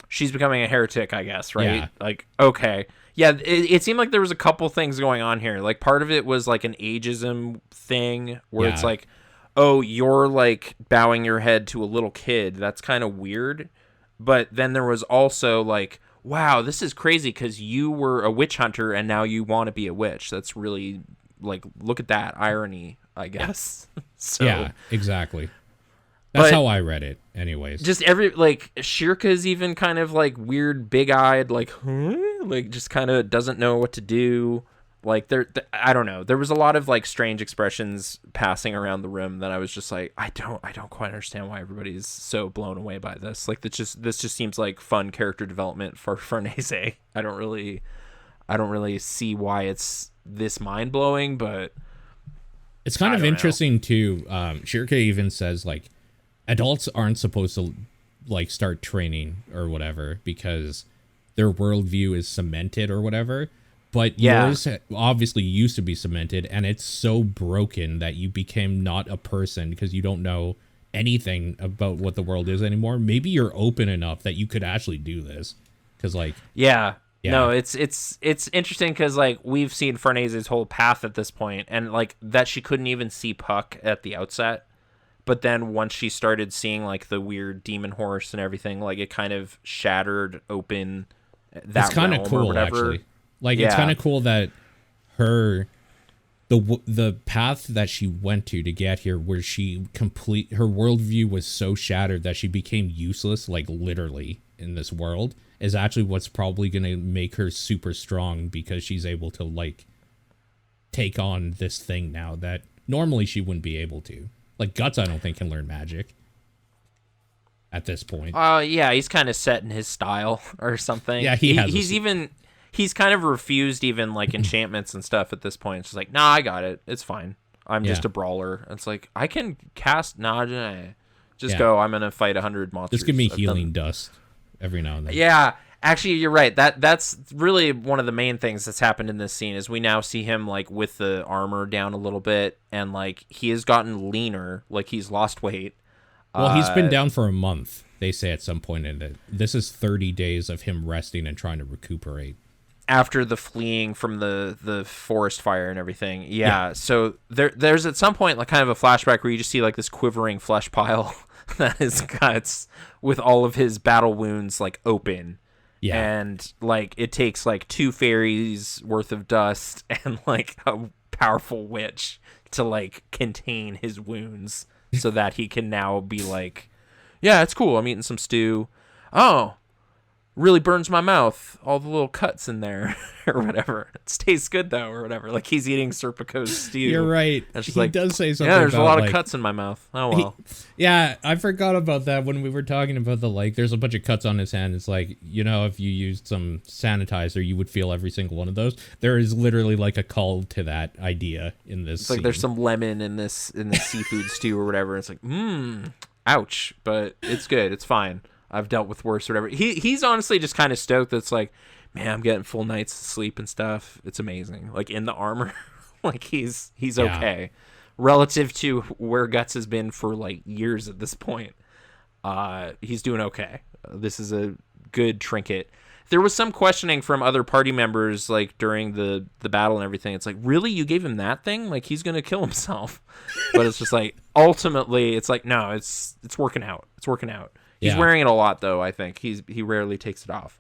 She's becoming a heretic, I guess, right? Yeah. Like, okay. Yeah, it seemed like there was a couple things going on here. Like, part of it was like an ageism thing where it's like, oh, you're like bowing your head to a little kid. That's kind of weird. But then there was also like, wow, this is crazy because you were a witch hunter and now you want to be a witch. That's really, like, look at that irony, I guess. So, yeah, exactly. That's how I read it, anyways. Just Shirka's even kind of like weird, big-eyed, like, huh? Like, just kind of doesn't know what to do. Like, I don't know. There was a lot of like strange expressions passing around the room that I was just like, I don't quite understand why everybody's so blown away by this. Like, this just seems like fun character development for Farnese. I don't really see why it's this mind-blowing, but it's kind of interesting too. Shirka even says like, adults aren't supposed to like start training or whatever because their worldview is cemented or whatever. But yours obviously used to be cemented, and it's so broken that you became not a person because you don't know anything about what the world is anymore. Maybe you're open enough that you could actually do this. Because like no, it's interesting because like we've seen Farnese's whole path at this point, and like that she couldn't even see Puck at the outset. But then once she started seeing like the weird demon horse and everything, like it kind of shattered open that. It's kind of cool, actually. Like it's kind of cool that her the path that she went to get here, where her worldview was so shattered that she became useless, like literally in this world, is actually what's probably going to make her super strong, because she's able to like take on this thing now that normally she wouldn't be able to. Like Guts, I don't think can learn magic at this point. Yeah, he's kind of set in his style or something. Yeah, he's kind of refused even like enchantments and stuff at this point. It's just like, nah, I got it. It's fine. I'm just a brawler. It's like, I can cast just go. I'm gonna fight 100 monsters. Just give me healing dust every now and then. Yeah, actually, you're right. That's really one of the main things that's happened in this scene is we now see him like with the armor down a little bit, and like he has gotten leaner. Like he's lost weight. Well, he's been down for a month, they say at some point in it. This is 30 days of him resting and trying to recuperate. After the fleeing from the forest fire and everything. Yeah. So there's at some point like kind of a flashback where you just see like this quivering flesh pile that is Guts with all of his battle wounds like open. Yeah. And like it takes like 2 fairies worth of dust and like a powerful witch to like contain his wounds. So that he can now be like, yeah, it's cool. I'm eating some stew. Oh, really burns my mouth. All the little cuts in there or whatever. It tastes good though or whatever. Like he's eating Serpico's stew. You're right. He does say something. Yeah, there's about, a lot like, of cuts in my mouth. Oh, well. Yeah, I forgot about that when we were talking about the like, there's a bunch of cuts on his hand. It's like, you know, if you used some sanitizer, you would feel every single one of those. There is literally like a call to that idea in this It's like scene. there's some lemon in this seafood stew or whatever. It's like, ouch. But it's good. It's fine. I've dealt with worse or whatever. He's honestly just kind of stoked. That's like, man, I'm getting full nights of sleep and stuff. It's amazing. Like in the armor, like he's okay relative to where Guts has been for like years at this point. He's doing okay. This is a good trinket. There was some questioning from other party members like during the battle and everything. It's like, really, you gave him that thing? Like he's gonna kill himself. But it's just like ultimately, it's like no, it's working out. It's working out. He's wearing it a lot, though, I think. He rarely takes it off.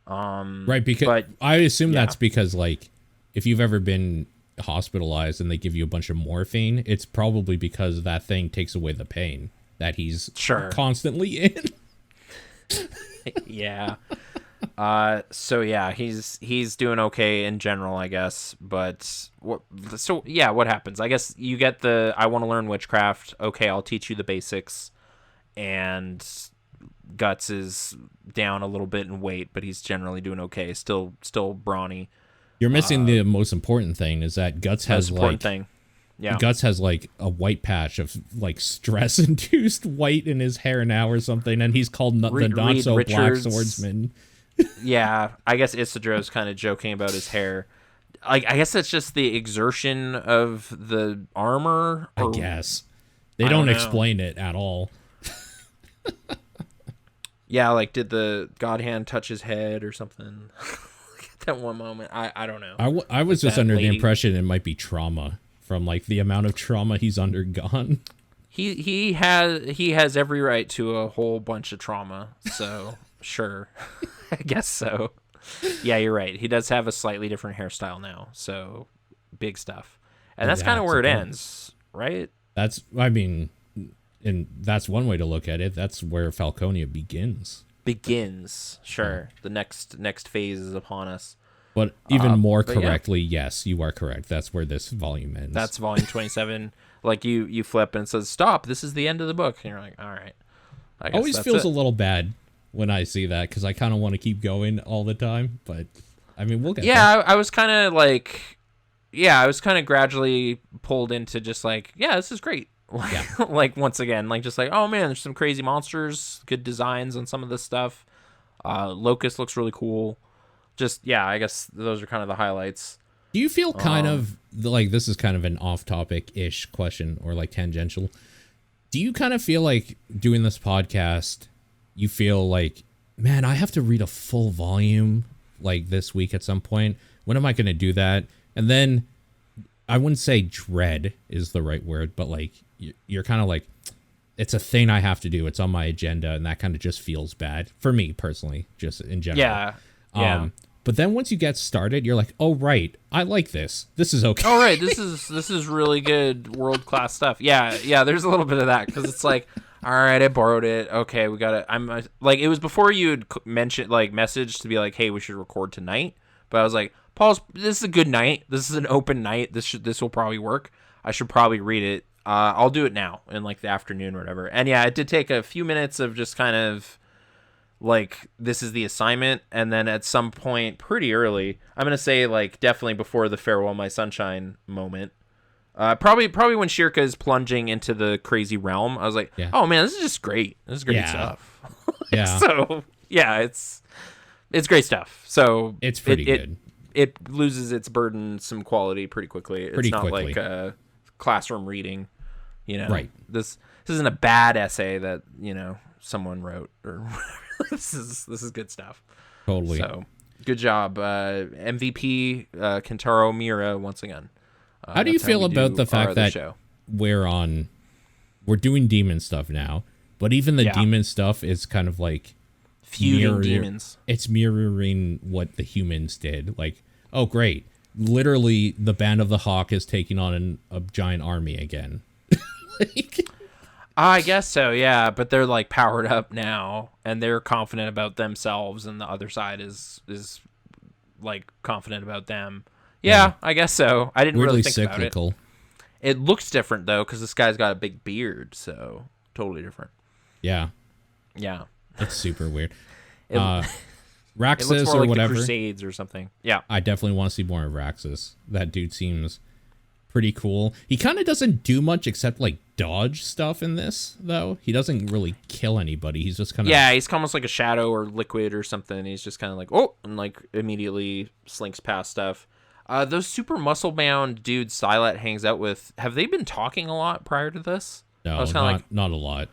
Right, but I assume that's because, like, if you've ever been hospitalized and they give you a bunch of morphine, it's probably because that thing takes away the pain that he's constantly in. Yeah. So, yeah, he's doing okay in general, I guess. But, what happens? I guess you get the, I want to learn witchcraft. Okay, I'll teach you the basics. And Guts is down a little bit in weight, but he's generally doing okay. Still brawny. You're missing the most important thing is that Guts has Guts has like a white patch of like stress-induced white in his hair now or something, and he's called the not so black swordsman. Yeah, I guess Isidro's kind of joking about his hair. I guess that's just the exertion of the armor. I guess they don't explain it at all. Yeah, like did the god hand touch his head or something? At that one moment, I don't know. I was just under the impression it might be trauma from like the amount of trauma he's undergone. He has every right to a whole bunch of trauma, so sure, I guess so. Yeah, you're right. He does have a slightly different hairstyle now, so big stuff, and that's kind of where it ends, right? And that's one way to look at it. That's where Falconia begins. Sure. The next phase is upon us. But even more correctly, yes, you are correct. That's where this volume ends. That's volume 27. Like you flip and it says, stop, this is the end of the book. And you're like, all right. Always feels a little bad when I see that because I kind of want to keep going all the time. But, I mean, we'll get there. I was kind of like, I was kind of gradually pulled into just like, this is great. Like once again, like just like, oh man, there's some crazy monsters, good designs on some of this stuff. Locust looks really cool. Just I guess those are kind of the highlights. Do you feel kind of like this is kind of an off-topic-ish question or like tangential? Do you kind of feel like doing this podcast, you feel like, man, I have to read a full volume like this week at some point. When am I going to do that? And then I wouldn't say dread is the right word, but like you're kind of like, it's a thing I have to do. It's on my agenda, and that kind of just feels bad for me personally, just in general. Yeah. But then once you get started, you're like, oh right, I like this. This is okay. Oh right, this is really good world class stuff. Yeah. There's a little bit of that because it's like, all right, I borrowed it. Okay, we got it. I'm like, it was before you had mentioned like message to be like, hey, we should record tonight. But I was like, Paul's, this is a good night. This is an open night. This will probably work. I should probably read it. I'll do it now in like the afternoon or whatever. And yeah, it did take a few minutes of just kind of like, this is the assignment. And then at some point pretty early, I'm going to say like definitely before the Farewell My Sunshine moment, probably when Shirka is plunging into the crazy realm, I was like, oh man, this is just great. This is great stuff. Yeah. So yeah, it's great stuff. So it's pretty good. It loses its burdensome quality pretty quickly. It's not like a classroom reading, you know. Right. This isn't a bad essay that, you know, someone wrote or this is good stuff. Totally. So good job, MVP Kentaro Miura once again. How do you feel about the fact that we're doing demon stuff now, but even the demon stuff is kind of like feuding demons. It's mirroring what the humans did. Like, oh great, literally the Band of the Hawk is taking on a giant army again. Like, I guess so, yeah. But they're like powered up now, and they're confident about themselves, and the other side is like confident about them. Yeah, I guess so. I didn't really think cyclical. About it. It looks different though, because this guy's got a big beard, so totally different. Yeah. It's super weird. Raxus it looks more or like whatever. The Crusades or something. Yeah. I definitely want to see more of Raxus. That dude seems pretty cool. He kind of doesn't do much except like dodge stuff in this, though. He doesn't really kill anybody. He's just kind of... Yeah, he's almost like a shadow or liquid or something. He's just kind of like, oh, and like immediately slinks past stuff. Those super muscle-bound dudes Silat hangs out with, have they been talking a lot prior to this? No, not a lot.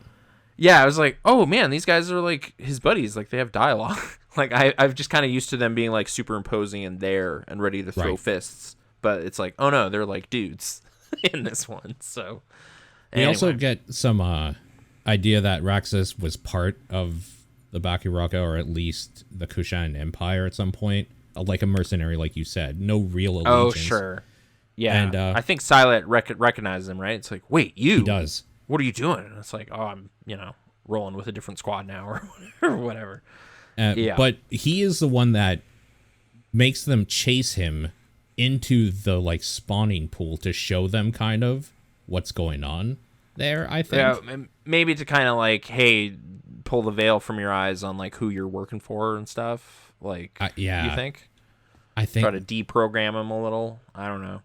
Yeah, I was like, oh man, these guys are like his buddies. Like they have dialogue. Like I've just kind of used to them being like super imposing and there and ready to throw fists. But it's like, oh no, they're like dudes in this one. So we also get some idea that Raxus was part of the Bakiraka, or at least the Kushan Empire at some point. Like a mercenary, like you said. No real allegiance. Oh, sure. Yeah. And I think Silat recognizes him, right? It's like, wait, you. He does. What are you doing? And it's like, oh, I'm, rolling with a different squad now or whatever. Yeah. But he is the one that makes them chase him into the like spawning pool to show them kind of what's going on there, I think. Yeah, maybe to kind of like, hey, pull the veil from your eyes on like who you're working for and stuff. Like, yeah. You think? I think... Try to deprogram him a little? I don't know.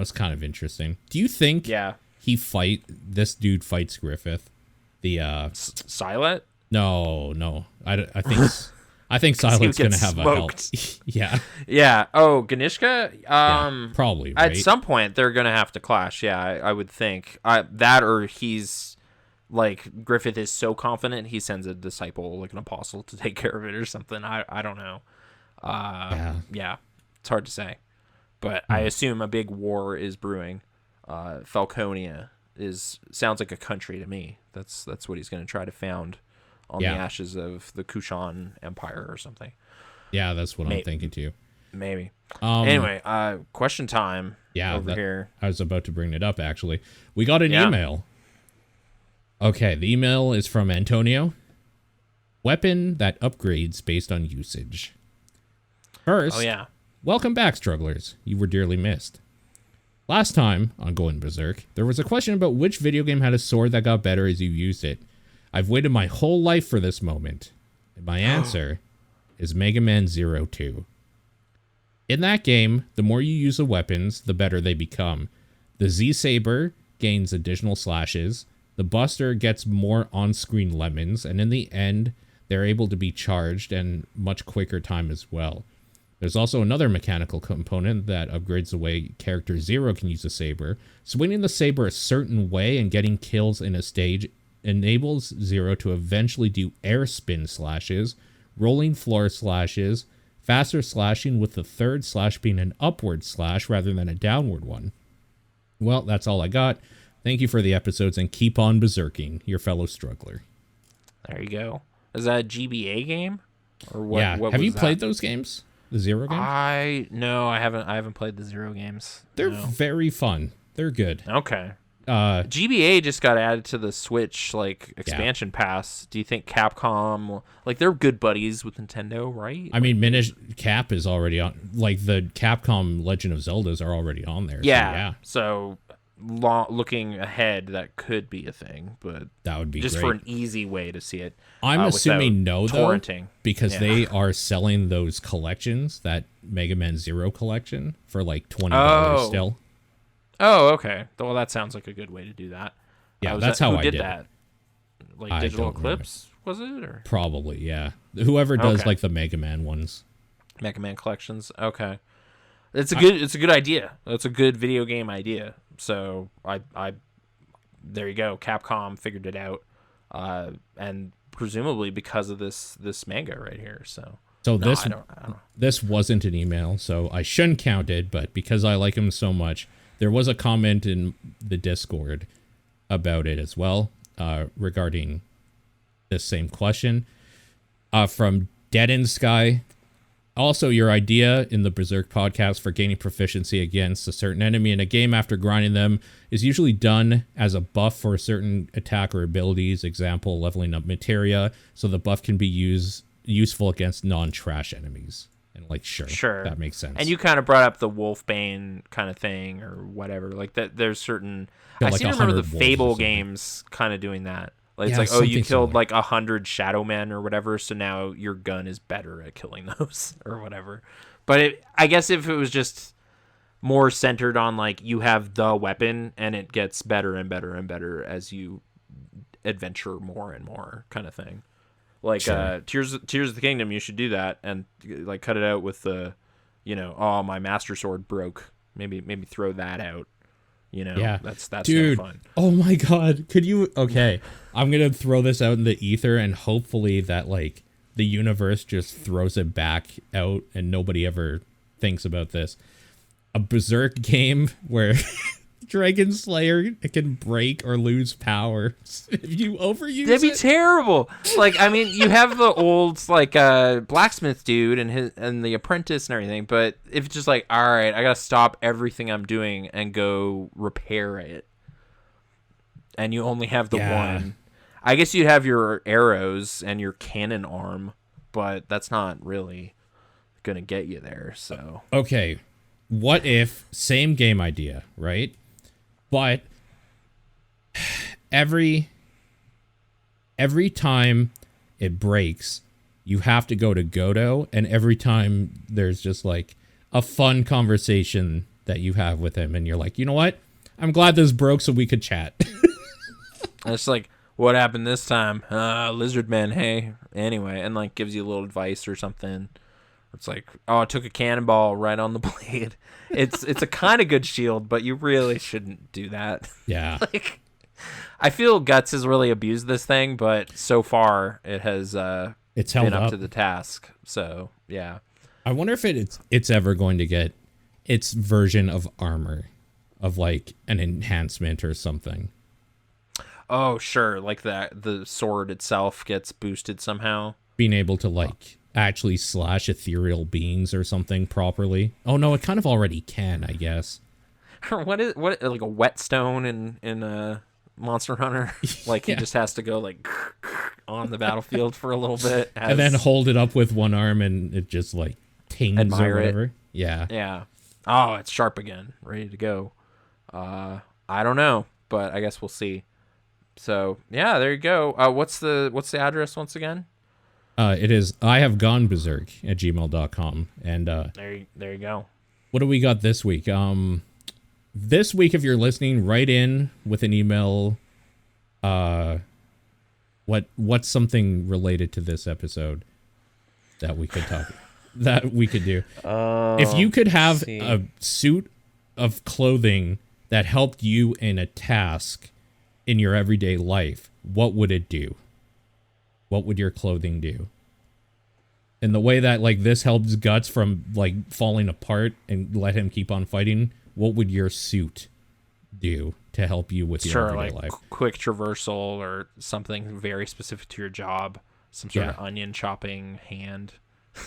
It's kind of interesting. Do you think this dude fights Griffith? The Silat? No. I think Silat's gonna have smoked. A help. Yeah. Yeah. Oh, Ganishka? Probably, right? At some point they're gonna have to clash, yeah, I would think. That or he's like Griffith is so confident he sends a disciple, like an apostle, to take care of it or something. I don't know. Yeah. It's hard to say. But I assume a big war is brewing. Falconia sounds like a country to me. That's what he's going to try to found on the ashes of the Kushan Empire or something. Yeah, that's what I'm thinking too. Maybe. Anyway, question time. Yeah, over here. I was about to bring it up actually. We got an email. Okay, the email is from Antonio. Weapon that upgrades based on usage. First, welcome back, strugglers. You were dearly missed. Last time on Goin Berserk, there was a question about which video game had a sword that got better as you used it. I've waited my whole life for this moment. And my answer is Mega Man 02. In that game, the more you use the weapons, the better they become. The Z-Saber gains additional slashes. The Buster gets more on-screen lemons, and in the end, they're able to be charged and much quicker time as well. There's also another mechanical component that upgrades the way character Zero can use the saber. Swinging the saber a certain way and getting kills in a stage enables Zero to eventually do air spin slashes, rolling floor slashes, faster slashing, with the third slash being an upward slash rather than a downward one. Well, that's all I got. Thank you for the episodes, and keep on berserking, your fellow struggler. There you go. Is that a GBA game? Or what? Yeah. What Have was you that? played those games? The Zero games? I haven't played the Zero games. They're no. very fun. They're good. Okay. GBA just got added to the Switch expansion pass. Do you think Capcom they're good buddies with Nintendo, right? I mean, Cap is already on. The Capcom Legend of Zeldas are already on there. Yeah. So looking ahead, that could be a thing, but that would be just great. For an easy way to see it. I'm assuming no, torrenting. Though, because they are selling those collections, that Mega Man Zero collection, for $20 still. Oh, okay. Well, that sounds like a good way to do that. Yeah, that's how I did that. Digital Eclipse, was it? Or? Probably, yeah. Whoever does the Mega Man ones. Mega Man collections. Okay. It's a good idea. It's a good video game idea. So I there you go. Capcom figured it out. And presumably because of this manga right here. So this I don't. This wasn't an email, so I shouldn't count it, but because I like him so much, there was a comment in the Discord about it as well, regarding this same question, from Dead in Sky. Also, your idea in the Berserk podcast for gaining proficiency against a certain enemy in a game after grinding them is usually done as a buff for a certain attack or abilities, example, leveling up materia, so the buff can be useful against non-trash enemies. And sure, that makes sense. And you kind of brought up the Wolfbane kind of thing or whatever. There's certain. I seem to remember the Fable games kind of doing that. You killed 100 Shadow Men or whatever, so now your gun is better at killing those or whatever. But I guess if it was just more centered on you have the weapon and it gets better and better and better as you adventure more and more kind of thing. Sure. Tears of the Kingdom, you should do that and cut it out with the, my Master Sword broke. Maybe throw that out. Yeah. That's Dude, fun. Oh my God. Could you? Okay. I'm going to throw this out in the ether and hopefully that the universe just throws it back out and nobody ever thinks about this. A Berserk game where Dragon Slayer can break or lose powers if you overuse That'd be terrible. You have the old blacksmith dude and the apprentice and everything, but if it's just all right, I gotta stop everything I'm doing and go repair it, and you only have the one. I guess you'd have your arrows and your cannon arm, but that's not really gonna get you there. So okay, what if same game idea, right? But every time it breaks, you have to go to Godo, and every time there's just a fun conversation that you have with him, and you're like, you know what? I'm glad this broke so we could chat. It's what happened this time? Lizard man, hey. Anyway, and gives you a little advice or something. It's I took a cannonball right on the blade. It's a kind of good shield, but you really shouldn't do that. Yeah. I feel Guts has really abused this thing, but so far it has it's held been up to the task. So, yeah. I wonder if it's ever going to get its version of armor, of an enhancement or something. Oh, sure. That the sword itself gets boosted somehow. Being able to actually slash ethereal beings or something properly. Oh no, it kind of already can, I guess. what a whetstone in Monster Hunter? He just has to go on the battlefield for a little bit and then hold it up with one arm and it just tings admire or whatever. It. Yeah. Oh, it's sharp again, ready to go. I don't know, but I guess we'll see. So yeah, there you go. What's the address once again? It is ihavegoneberserk@gmail.com. And there you go. What do we got this week? This week, if you're listening, write in with an email. What's something related to this episode that we could do? If you could have a suit of clothing that helped you in a task in your everyday life, what would it do? What would your clothing do? In the way that this helps Guts from falling apart and let him keep on fighting, what would your suit do to help you with your everyday life? Quick traversal or something very specific to your job, some sort of onion chopping hand.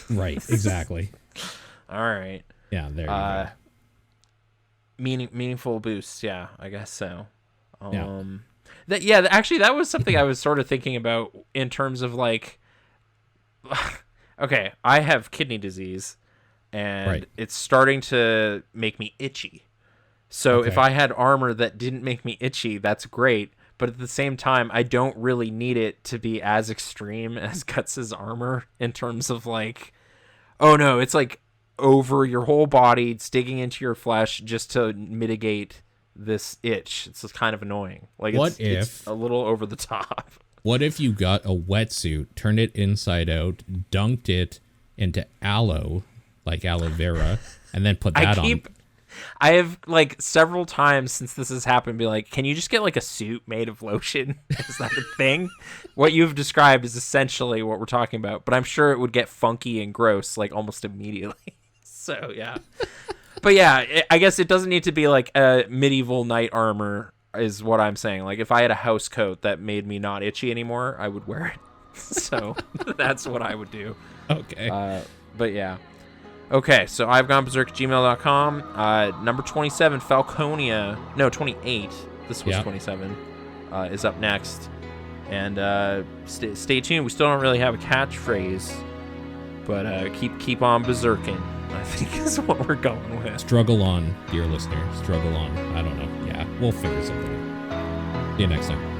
Right, exactly. All right. Yeah, there you go. Meaningful boosts. Yeah, I guess so. Yeah. Actually, that was something I was sort of thinking about in terms of like, okay, I have kidney disease, and it's starting to make me itchy. So if I had armor that didn't make me itchy, that's great. But at the same time, I don't really need it to be as extreme as Guts' armor in terms of like, oh no, it's like over your whole body, it's digging into your flesh just to mitigate this itch. It's just kind of annoying. Like, it's a little over the top. What if you got a wetsuit, turned it inside out, dunked it into aloe, like aloe vera, and then put that on? I have, like, several times since this has happened, be like, can you just get, like, a suit made of lotion? Is that a thing? What you've described is essentially what we're talking about, but I'm sure it would get funky and gross, like, almost immediately. So, yeah. But, yeah, I guess it doesn't need to be, like, a medieval knight armor is what I'm saying. Like, if I had a house coat that made me not itchy anymore, I would wear it. So, that's what I would do. Okay. But, yeah. Okay, so I've gone berserk@gmail.com. Number 27, Falconia. No, 28. This was 27. Is up next. And stay tuned. We still don't really have a catchphrase, but keep on berserking, I think is what we're going with. Struggle on, dear listener. Struggle on. I don't know. Yeah, we'll figure something out. See you next time.